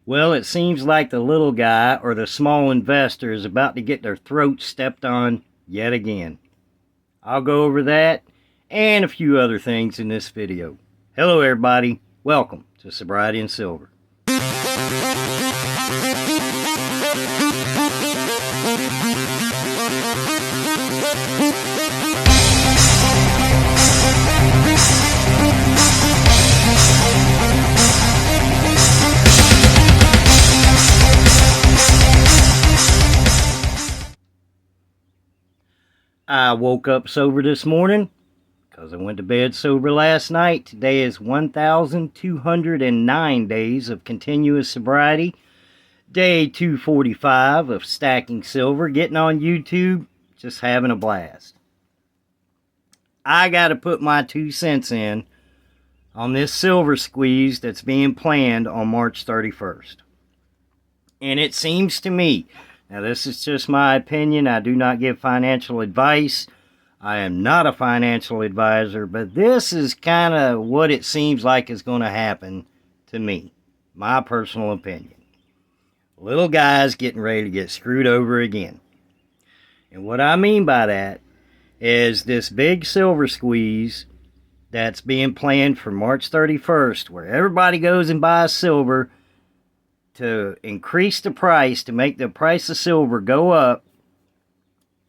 Well, it seems like the little guy or the small investor is about to get their throat stepped on yet again. I'll go over that and a few other things in this video. Hello everybody, welcome to Sobriety and Silver. I woke up sober this morning because I went to bed sober last night. Today is 1,209 days of continuous sobriety. Day 245 of stacking silver, getting on YouTube, just having a blast. I got to put my 2 cents in on this silver squeeze that's being planned on March 31st. And it seems to me, now this is just my opinion, I do not give financial advice. I am not a financial advisor, but this is kind of what it seems like is going to happen to me. My personal opinion. Little guy's getting ready to get screwed over again. And what I mean by that is this big silver squeeze that's being planned for March 31st, where everybody goes and buys silver to increase the price, to make the price of silver go up.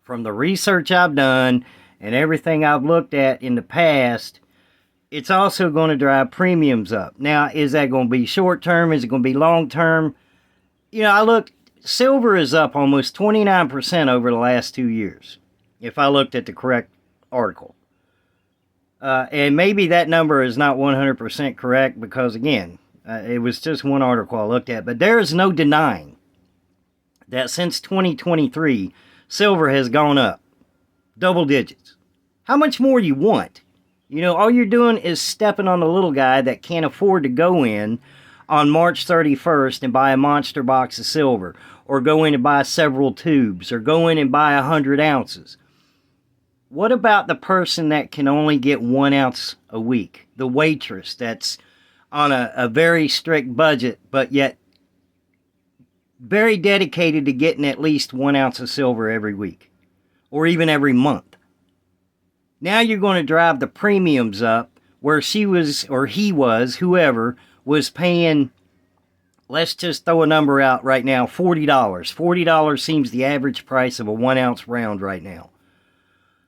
From the research I've done and everything I've looked at in the past, it's also going to drive premiums up. Now, is that going to be short term? Is it going to be long term? You know, I looked, silver is up almost 29% over the last 2 years, if I looked at the correct article. And maybe that number is not 100% correct because, again, it was just one article I looked at. But there is no denying that since 2023, silver has gone up double digits. How much more you want? You know, all you're doing is stepping on the little guy that can't afford to go in on March 31st and buy a monster box of silver, or go in and buy several tubes, or go in and buy 100 ounces. What about the person that can only get 1 ounce a week? The waitress that's on a very strict budget, but yet very dedicated to getting at least 1 ounce of silver every week, or even every month. Now you're going to drive the premiums up, where she was, or he was, whoever, was paying, let's just throw a number out right now, $40. $40 seems the average price of a 1 ounce round right now.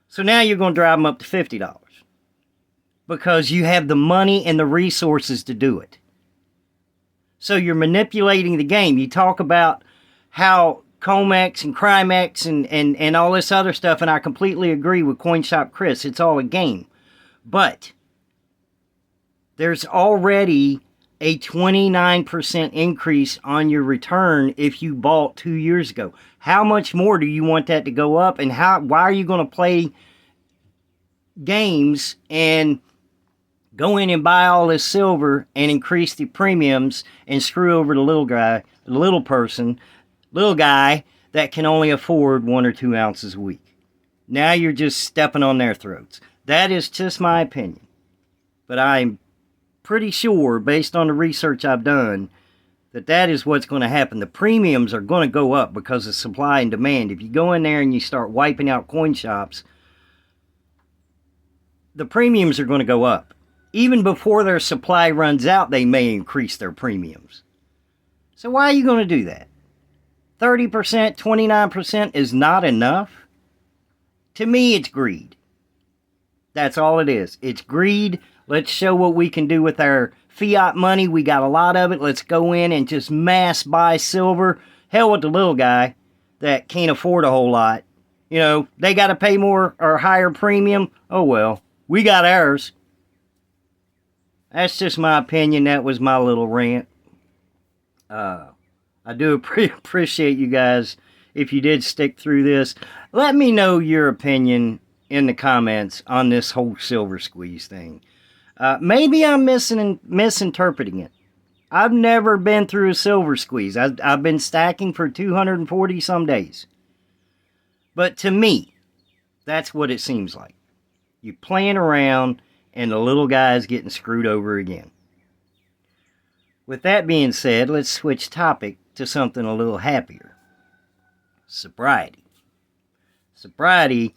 So now you're going to drive them up to $50 because you have the money and the resources to do it. So you're manipulating the game. You talk about how Comex and Crimex and all this other stuff, and I completely agree with CoinShop Chris. It's all a game. But there's already a 29% increase on your return if you bought 2 years ago. How much more do you want that to go up? And why are you going to play games and go in and buy all this silver and increase the premiums and screw over the little guy, the little guy that can only afford 1 or 2 ounces a week? Now you're just stepping on their throats. That is just my opinion. But I'm pretty sure, based on the research I've done, that is what's going to happen. The premiums are going to go up because of supply and demand. If you go in there and you start wiping out coin shops, the premiums are going to go up. Even before their supply runs out, they may increase their premiums. So why are you going to do that? 30%, 29% is not enough? To me, it's greed. That's all it is. It's greed. Let's show what we can do with our fiat money. We got a lot of it. Let's go in and just mass buy silver. Hell with the little guy that can't afford a whole lot. You know, they got to pay more or higher premium. Oh well, we got ours. That's just my opinion. That was my little rant. I do appreciate you guys if you did stick through this. Let me know your opinion in the comments on this whole silver squeeze thing. Maybe I'm misinterpreting it. I've never been through a silver squeeze. I've been stacking for 240 some days. But to me, that's what it seems like. You're playing around and the little guy is getting screwed over again. With that being said, let's switch topic to something a little happier. Sobriety. Sobriety,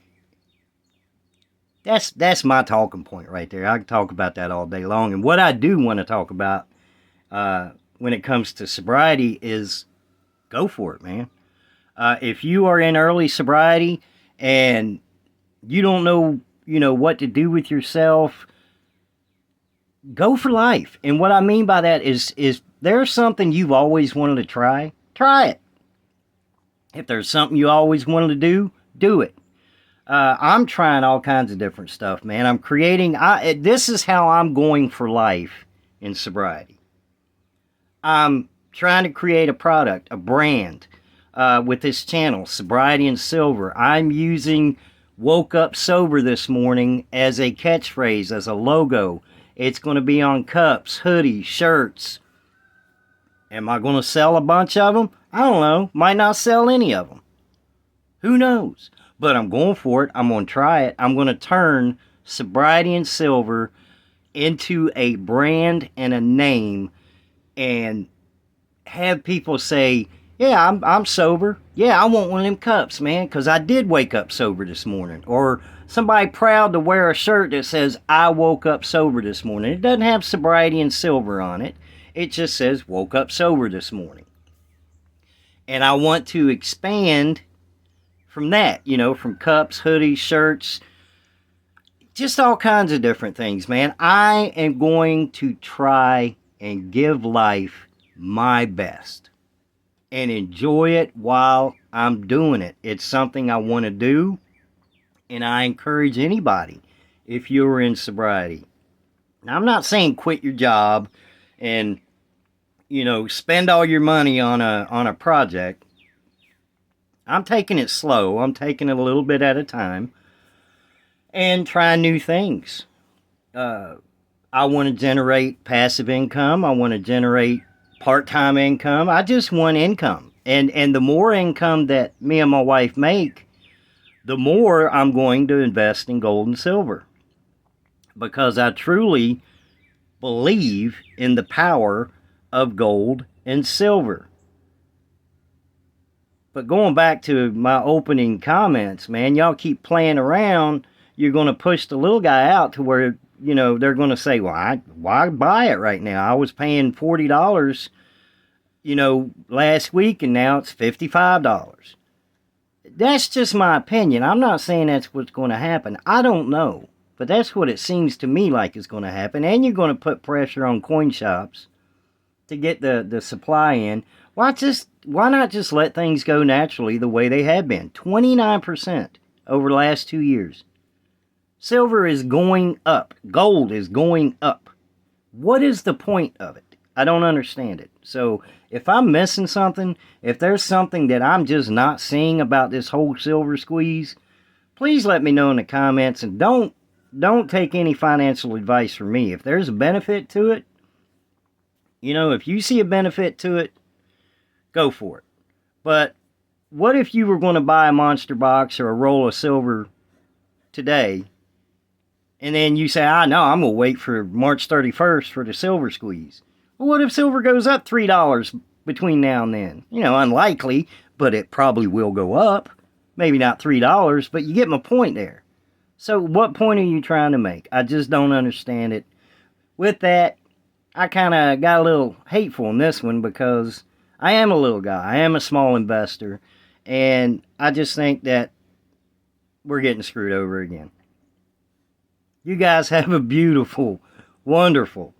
that's my talking point right there. I can talk about that all day long. And what I do want to talk about when it comes to sobriety is go for it, man. If you are in early sobriety and you don't know, what to do with yourself, go for life. And what I mean by that is there's something you've always wanted to try it. If there's something you always wanted to do it. I'm trying all kinds of different stuff, man. I'm creating, this is how I'm going for life in sobriety. I'm trying to create a product, a brand, with this channel, Sobriety and Silver. I'm using Woke Up Sober this morning as a catchphrase, as a logo. It's going to be on cups, hoodies, shirts. Am I going to sell a bunch of them? I don't know. Might not sell any of them. Who knows? But I'm going for it. I'm going to try it. I'm going to turn Sobriety and Silver into a brand and a name and have people say, yeah, I'm sober. Yeah, I want one of them cups, man, because I did wake up sober this morning. Or somebody proud to wear a shirt that says, I woke up sober this morning. It doesn't have Sobriety and Silver on it. It just says, woke up sober this morning. And I want to expand from that, from cups, hoodies, shirts, just all kinds of different things, man. I am going to try and give life my best and enjoy it while I'm doing it. It's something I want to do, and I encourage anybody, if you're in sobriety. Now, I'm not saying quit your job and, spend all your money on a project. I'm taking it slow. I'm taking it a little bit at a time and trying new things. I want to generate passive income. I want to generate part-time income. I just want income. And the more income that me and my wife make, the more I'm going to invest in gold and silver. Because I truly believe in the power of gold and silver. But going back to my opening comments, man, y'all keep playing around. You're going to push the little guy out to where, they're going to say, well, why buy it right now? I was paying $40, last week, and now it's $55. That's just my opinion. I'm not saying that's what's going to happen. I don't know. But that's what it seems to me like is going to happen. And you're going to put pressure on coin shops to get the supply in. Why not just let things go naturally the way they have been? 29% over the last 2 years. Silver is going up. Gold is going up. What is the point of it? I don't understand it. So if I'm missing something, if there's something that I'm just not seeing about this whole silver squeeze, please let me know in the comments, and don't take any financial advice from me. If there's a benefit to it, if you see a benefit to it, go for it. But what if you were going to buy a monster box or a roll of silver today, and then you say, no, I'm going to wait for March 31st for the silver squeeze? Well, what if silver goes up $3 between now and then? Unlikely, but it probably will go up. Maybe not $3, but you get my point there. So what point are you trying to make? I just don't understand it. With that, I kind of got a little hateful in this one because I am a little guy. I am a small investor. And I just think that we're getting screwed over again. You guys have a beautiful, wonderful,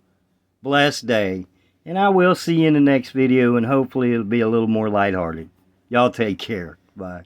blessed day. And I will see you in the next video, and hopefully it'll be a little more lighthearted. Y'all take care. Bye.